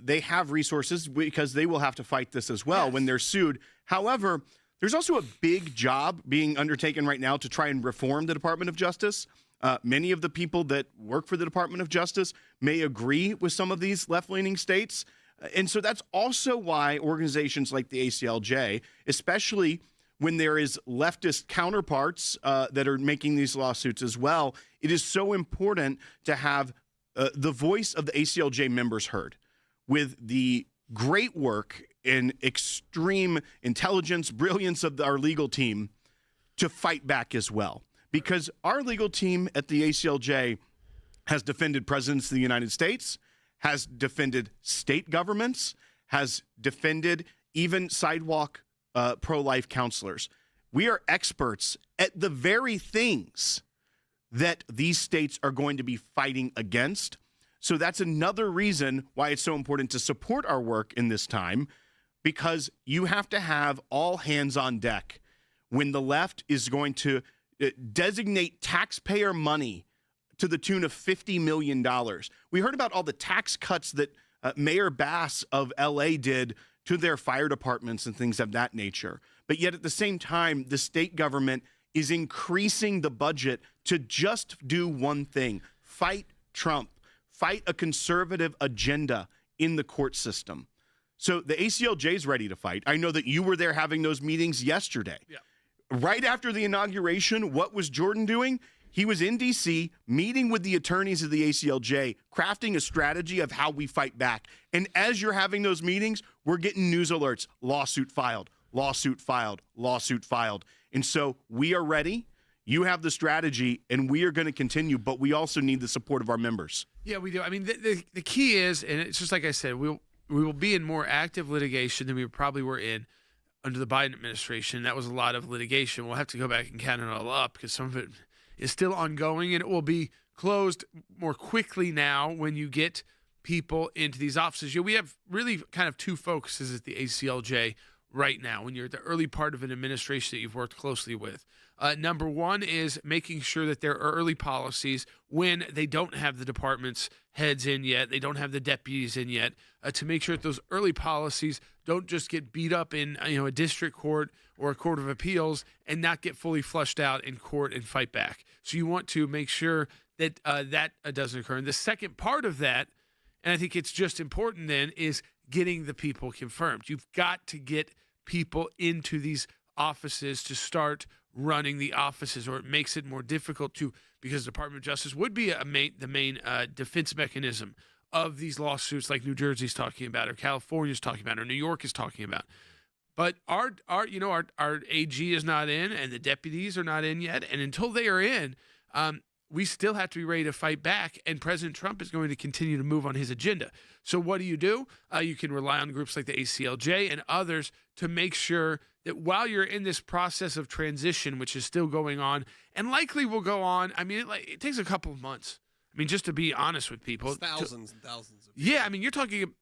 They have resources because they will have to fight this as well when they're sued. However, there's also a big job being undertaken right now to try and reform the Department of Justice. Many of the people that work for the Department of Justice may agree with some of these left-leaning states. And so that's also why organizations like the ACLJ, especially when there is leftist counterparts that are making these lawsuits as well, it is so important to have the voice of the ACLJ members heard with the great work and extreme intelligence, brilliance of our legal team to fight back as well. Because our legal team at the ACLJ has defended presidents of the United States, has defended state governments, has defended even sidewalk pro-life counselors. We are experts at the very things that these states are going to be fighting against. So that's another reason why it's so important to support our work in this time, because you have to have all hands on deck when the left is going to designate taxpayer money to the tune of $50 million. We heard about all the tax cuts that Mayor Bass of LA did to their fire departments and things of that nature. But yet at the same time, the state government is increasing the budget to just do one thing: fight Trump, fight a conservative agenda in the court system. So the ACLJ is ready to fight. I know that you were there having those meetings yesterday. Yeah. Right after the inauguration, what was Jordan doing? He was in D.C. meeting with the attorneys of the ACLJ, crafting a strategy of how we fight back. And as you're having those meetings, we're getting news alerts: lawsuit filed, lawsuit filed, lawsuit filed. And so we are ready. You have the strategy, and we are going to continue, but we also need the support of our members. Yeah, we do. I mean, the key is, and it's just like I said, we will be in more active litigation than we probably were in under the Biden administration. That was a lot of litigation. We'll have to go back and count it all up because some of it is still ongoing, and it will be closed more quickly now when you get people into these offices. We have really kind of two focuses at the ACLJ right now when you're at the early part of an administration that you've worked closely with. Number one is making sure that there are early policies when they don't have the department's heads in yet, they don't have the deputies in yet, to make sure that those early policies don't just get beat up in a district court or a court of appeals and not get fully flushed out in court and fight back. So you want to make sure that that doesn't occur. And the second part of that, and I think it's just important then, is getting the people confirmed. You've got to get people into these offices to start running the offices, or it makes it more difficult to, because the Department of Justice would be the main defense mechanism of these lawsuits like New Jersey's talking about, or California's talking about, or New York is talking about. But our AG is not in, and the deputies are not in yet. And until they are in, we still have to be ready to fight back. And President Trump is going to continue to move on his agenda. So what do? You can rely on groups like the ACLJ and others to make sure that while you're in this process of transition, which is still going on and likely will go on, I mean, it takes a couple of months. I mean, just to be honest with people. It's thousands and thousands of people. Yeah, I mean, you're talking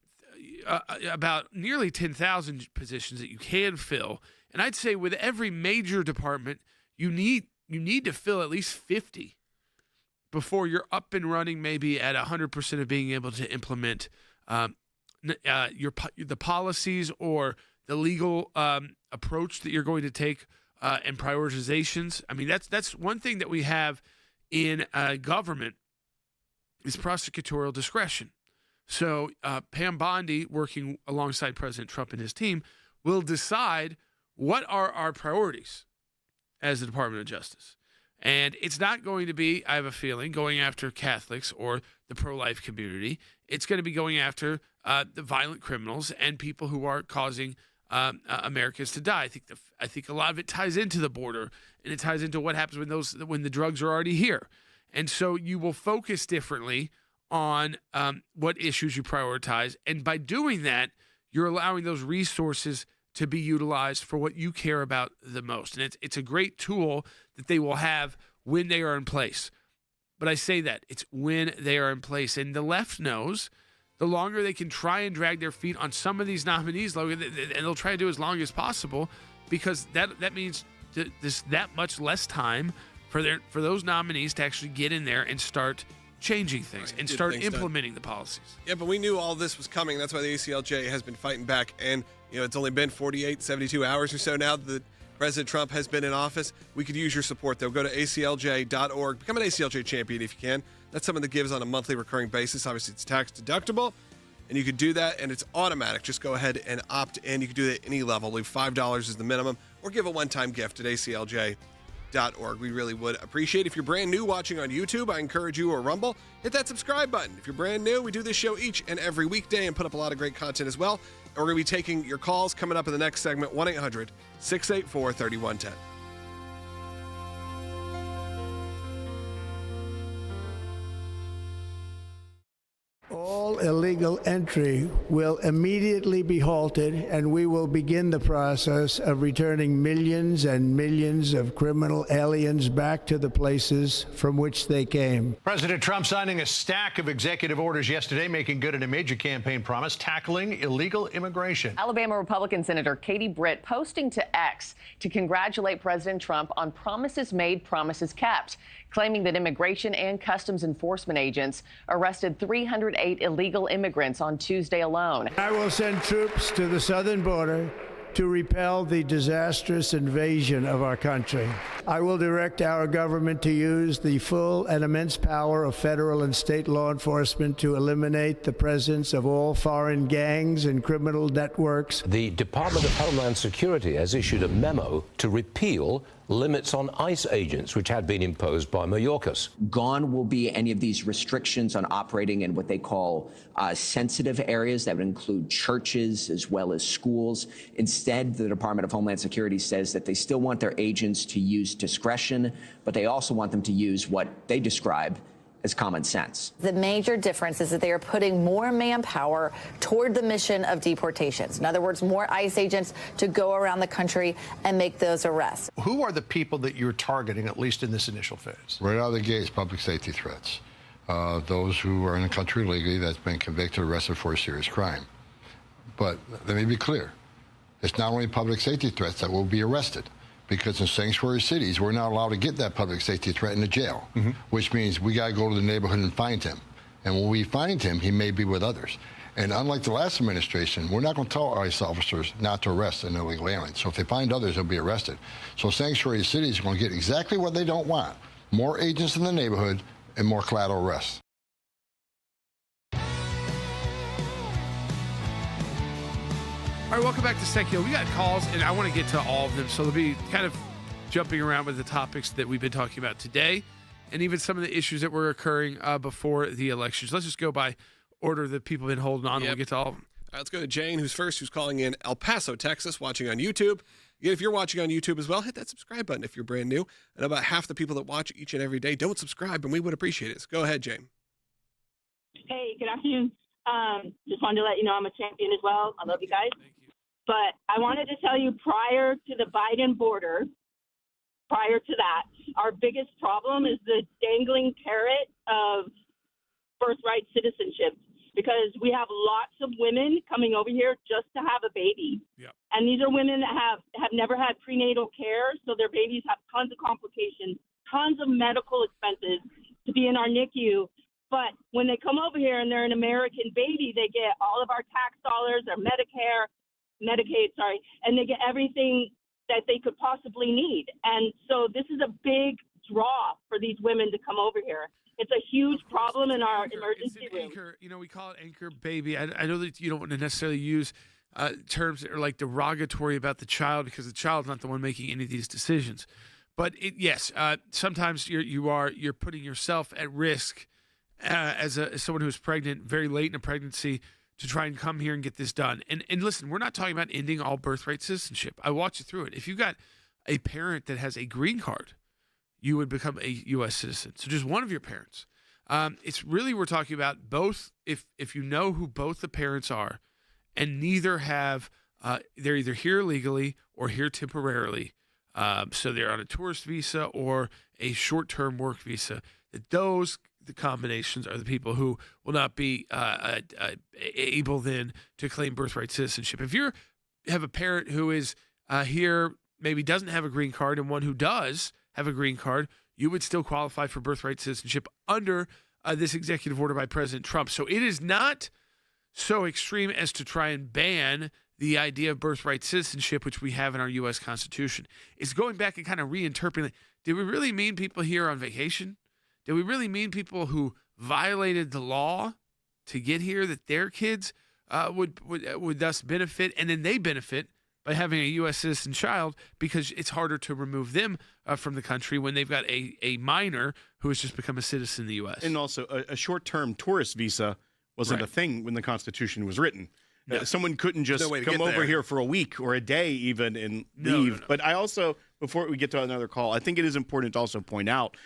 about nearly 10,000 positions that you can fill. And I'd say with every major department, you need to fill at least 50 before you're up and running, maybe at 100% of being able to implement the policies or the legal approach that you're going to take and prioritizations. I mean, that's one thing that we have in government is prosecutorial discretion. So Pam Bondi, working alongside President Trump and his team, will decide what are our priorities as the Department of Justice. And it's not going to be, I have a feeling, going after Catholics or the pro-life community. It's going to be going after the violent criminals and people who are causing Americans to die. I think a lot of it ties into the border, and it ties into what happens when the drugs are already here. And so you will focus differently on what issues you prioritize. And by doing that, you're allowing those resources to be utilized for what you care about the most. And it's a great tool that they will have when they are in place. But I say that it's when they are in place. And the left knows the longer they can try and drag their feet on some of these nominees, and they'll try to do as long as possible, because that means that much less time for those nominees to actually get in there and start changing things and start implementing the policies. Yeah, but we knew all this was coming. That's why the ACLJ has been fighting back. And, it's only been 48, 72 hours or so now that President Trump has been in office. We could use your support, though. Go to aclj.org. Become an ACLJ champion if you can. That's someone that gives on a monthly recurring basis. Obviously, it's tax deductible, and you can do that, and it's automatic. Just go ahead and opt in. You can do that at any level. Leave $5 is the minimum, or give a one-time gift at aclj.org. We really would appreciate it. If you're brand new watching on YouTube, I encourage you, or Rumble, hit that subscribe button. If you're brand new, we do this show each and every weekday and put up a lot of great content as well. And we're going to be taking your calls coming up in the next segment, 1-800-684-3110. All illegal entry will immediately be halted, and we will begin the process of returning millions and millions of criminal aliens back to the places from which they came. President Trump signing a stack of executive orders yesterday, making good on a major campaign promise, tackling illegal immigration. Alabama Republican Senator Katie Britt posting to X to congratulate President Trump on promises made, promises kept, claiming that immigration and customs enforcement agents arrested 308 illegal immigrants on Tuesday alone. I will send troops to the southern border to repel the disastrous invasion of our country. I will direct our government to use the full and immense power of federal and state law enforcement to eliminate the presence of all foreign gangs and criminal networks. The Department of Homeland Security has issued a memo to repeal limits on ICE agents, which had been imposed by Mayorkas. Gone will be any of these restrictions on operating in what they call sensitive areas that would include churches as well as schools. Instead, the Department of Homeland Security says that they still want their agents to use discretion, but they also want them to use what they describe as common sense. The major difference is that they are putting more manpower toward the mission of deportations. In other words, more ICE agents to go around the country and make those arrests. Who are the people that you're targeting, at least in this initial phase? Right out of the gate, public safety threats. Those who are in the country legally that's been convicted or arrested for a serious crime. But let me be clear. It's not only public safety threats that will be arrested, because in sanctuary cities, we're not allowed to get that public safety threat in the jail, which means we got to go to the neighborhood and find him. And when we find him, he may be with others. And unlike the last administration, we're not going to tell ICE officers not to arrest an illegal alien. So if they find others, they'll be arrested. So sanctuary cities are going to get exactly what they don't want. More agents in the neighborhood, and more collateral arrests. All right, welcome back to Sekulow. We got calls, and I want to get to all of them. So they'll be kind of jumping around with the topics that we've been talking about today, and even some of the issues that were occurring before the elections. Let's just go by order that people have been holding on. We'll get to all of them. All right, let's go to Jane, who's first, who's calling in El Paso, Texas, watching on YouTube. Again, if you're watching on YouTube as well, hit that subscribe button if you're brand new. And about half the people that watch each and every day don't subscribe, and we would appreciate it. So go ahead, Jane. Hey, good afternoon. Just wanted to let you know I'm a champion as well. I love you guys. Thank you. But I wanted to tell you, prior to the Biden border, prior to that, our biggest problem is the dangling carrot of birthright citizenship, because we have lots of women coming over here just to have a baby. Yep. And these are women that have never had prenatal care, so their babies have tons of complications, tons of medical expenses to be in our NICU. But when they come over here and they're an American baby, they get all of our tax dollars, their Medicaid, and they get everything that they could possibly need. And so this is a big draw for these women to come over here. It's a huge problem in our emergency room. Anchor, we call it anchor baby. I know that you don't want to necessarily use terms that are like derogatory about the child, because the child's not the one making any of these decisions. But yes, sometimes you're putting yourself at risk as someone who's pregnant, very late in a pregnancy, to try and come here and get this done. And listen, we're not talking about ending all birthright citizenship. I walked you through it. If you got a parent that has a green card, you would become a U.S. citizen. So just one of your parents. It's really, we're talking about both. If you know who both the parents are, and neither have, they're either here legally or here temporarily. So they're on a tourist visa or a short-term work visa. The combinations are the people who will not be able then to claim birthright citizenship. If you have a parent who is here, maybe doesn't have a green card, and one who does have a green card, you would still qualify for birthright citizenship under this executive order by President Trump. So it is not so extreme as to try and ban the idea of birthright citizenship, which we have in our U.S. Constitution. It's going back and kind of reinterpreting. Did we really mean people here on vacation? Did we really mean people who violated the law to get here, that their kids would thus benefit, and then they benefit by having a U.S. citizen child, because it's harder to remove them from the country when they've got a minor who has just become a citizen in the U.S. And also, a short-term tourist visa wasn't a thing when the Constitution was written. No. Someone couldn't just come over here for a week or a day even and leave. No. But I also, before we get to another call, I think it is important to also point out,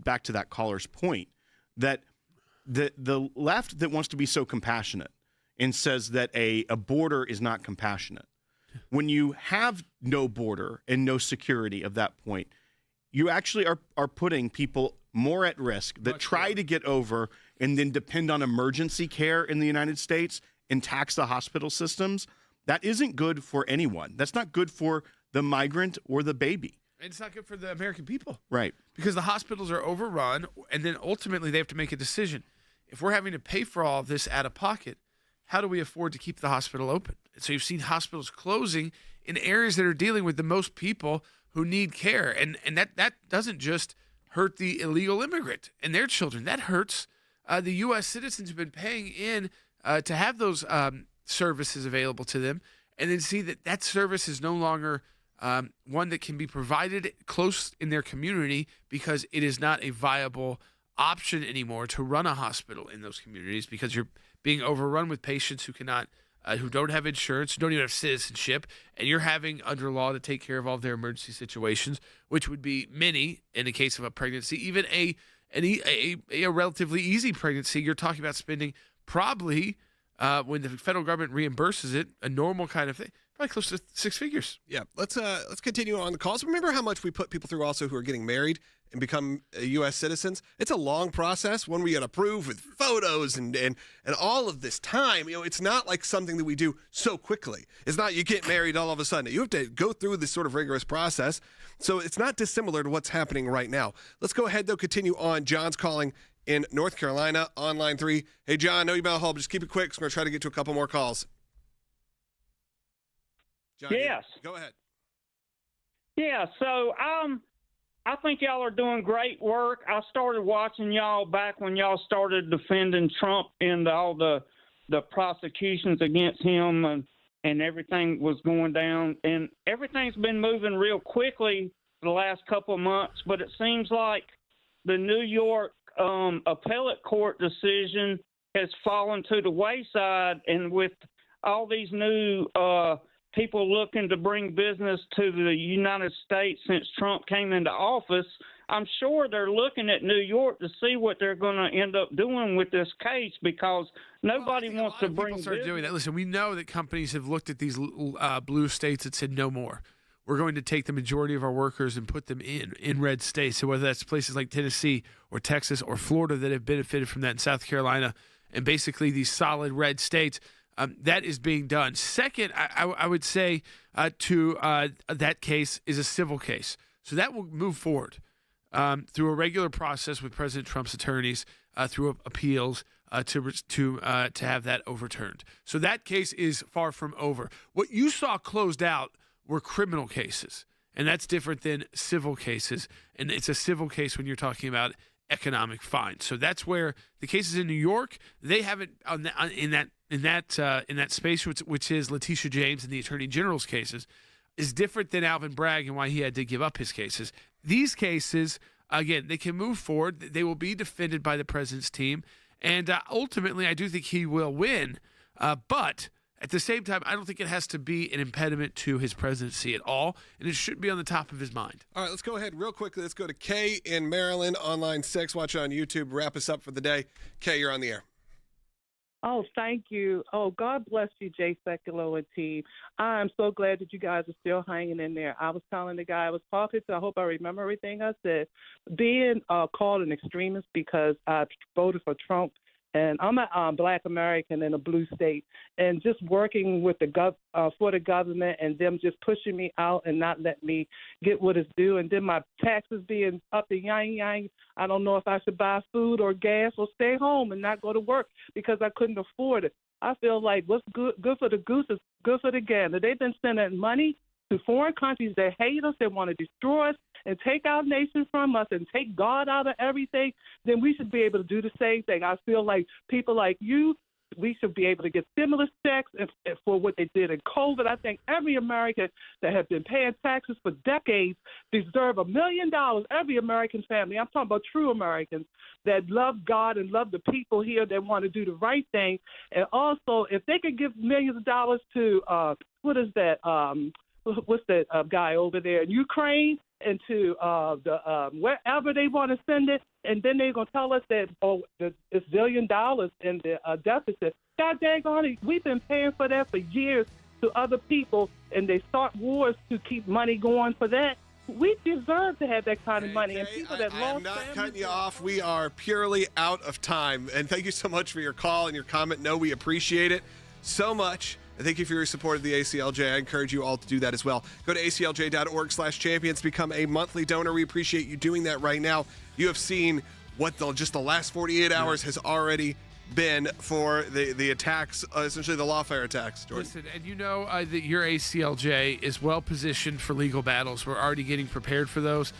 back to that caller's point, that the left that wants to be so compassionate and says that a border is not compassionate, when you have no border and no security of that point, you actually are putting people more at risk that try to get over and then depend on emergency care in the United States and tax the hospital systems. That isn't good for anyone. That's not good for the migrant or the baby. And it's not good for the American people. Right. Because the hospitals are overrun, and then ultimately they have to make a decision. If we're having to pay for all of this out of pocket, how do we afford to keep the hospital open? So you've seen hospitals closing in areas that are dealing with the most people who need care. And that doesn't just hurt the illegal immigrant and their children. That hurts the U.S. citizens who've been paying in to have those services available to them, and then see that service is no longer one that can be provided close in their community, because it is not a viable option anymore to run a hospital in those communities, because you're being overrun with patients who cannot, who don't have insurance, who don't even have citizenship, and you're having under law to take care of all of their emergency situations, which would be many in the case of a pregnancy, even a relatively easy pregnancy. You're talking about spending probably, when the federal government reimburses it, a normal kind of thing, probably close to six figures. Yeah, let's continue on the calls. Remember how much we put people through also who are getting married and become U.S. citizens? It's a long process, one we got to prove with photos and all of this time. It's not like something that we do so quickly. It's not you get married all of a sudden. You have to go through this sort of rigorous process. So it's not dissimilar to what's happening right now. Let's go ahead, though, continue on. John's calling in North Carolina on line 3. Hey, John, I know you've been on hold, but just keep it quick, because we're going to try to get to a couple more calls. John, yes. Go ahead. Yeah, so I think y'all are doing great work. I started watching y'all back when y'all started defending Trump and all the prosecutions against him and everything was going down. And everything's been moving real quickly for the last couple of months, but it seems like the New York appellate court decision has fallen to the wayside, and with all these new people looking to bring business to the United States since Trump came into office, I'm sure they're looking at New York to see what they're going to end up doing with this case, because nobody wants to bring People start doing that. Listen, we know that companies have looked at these blue states and said no more. We're going to take the majority of our workers and put them in red states. So whether that's places like Tennessee or Texas or Florida that have benefited from that, in South Carolina, and basically these solid red states, that is being done. Second, I would say to that case is a civil case. So that will move forward through a regular process with President Trump's attorneys, through appeals, to have that overturned. So that case is far from over. What you saw closed out were criminal cases, and that's different than civil cases. And it's a civil case when you're talking about economic fines. So that's where the cases in New York, they haven't in that space, which is Letitia James and the Attorney General's cases, is different than Alvin Bragg and why he had to give up his cases. These cases, again, they can move forward. They will be defended by the president's team, and ultimately, I do think he will win. But at the same time, I don't think it has to be an impediment to his presidency at all, and it should be on the top of his mind. All right, let's go ahead real quickly. Let's go to Kay in Maryland on line 6. Watch it on YouTube. Wrap us up for the day. Kay, you're on the air. Oh, thank you. Oh, God bless you, Jay Sekulow and team. I'm so glad that you guys are still hanging in there. I was telling the guy I was talking to, I hope I remember everything I said, being called an extremist because I voted for Trump. And I'm a Black American in a blue state, and just working with for the government and them just pushing me out and not letting me get what is due, and then my taxes being up to yang. I don't know if I should buy food or gas or stay home and not go to work because I couldn't afford it. I feel like what's good for the goose is good for the gander. They've been sending money to foreign countries that hate us, that want to destroy us and take our nation from us and take God out of everything, then we should be able to do the same thing. I feel like people like you, we should be able to get stimulus checks for what they did in COVID. I think every American that has been paying taxes for decades deserve $1 million. Every American family, I'm talking about true Americans that love God and love the people here that want to do the right thing. And also, if they could give millions of dollars to, what's that guy over there in Ukraine, and to wherever they want to send it, and then they're going to tell us that, it's $1 billion in the deficit. God daggone it, we've been paying for that for years to other people, and they start wars to keep money going for that. We deserve to have that kind of money. And people that I'm not cutting you off. We are purely out of time. And thank you so much for your call and your comment. No, we appreciate it so much. And thank you for your support of the ACLJ. I encourage you all to do that as well. Go to aclj.org/champions. Become a monthly donor. We appreciate you doing that right now. You have seen what just the last 48 hours has already been for the attacks, essentially the lawfare attacks, Jordan. Listen, and you know that your ACLJ is well positioned for legal battles. We're already getting prepared for those,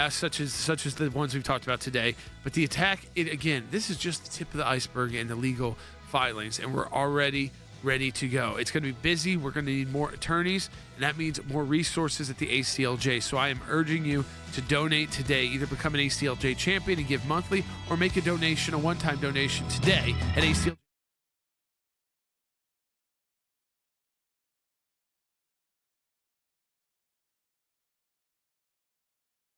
such as the ones we've talked about today. But the attack, again, this is just the tip of the iceberg in the legal filings, and we're already ready to go. It's going to be busy. We're going to need more attorneys, and that means more resources at the ACLJ. So I am urging you to donate today. Either become an ACLJ champion and give monthly, or make a donation, a one-time donation today at ACLJ.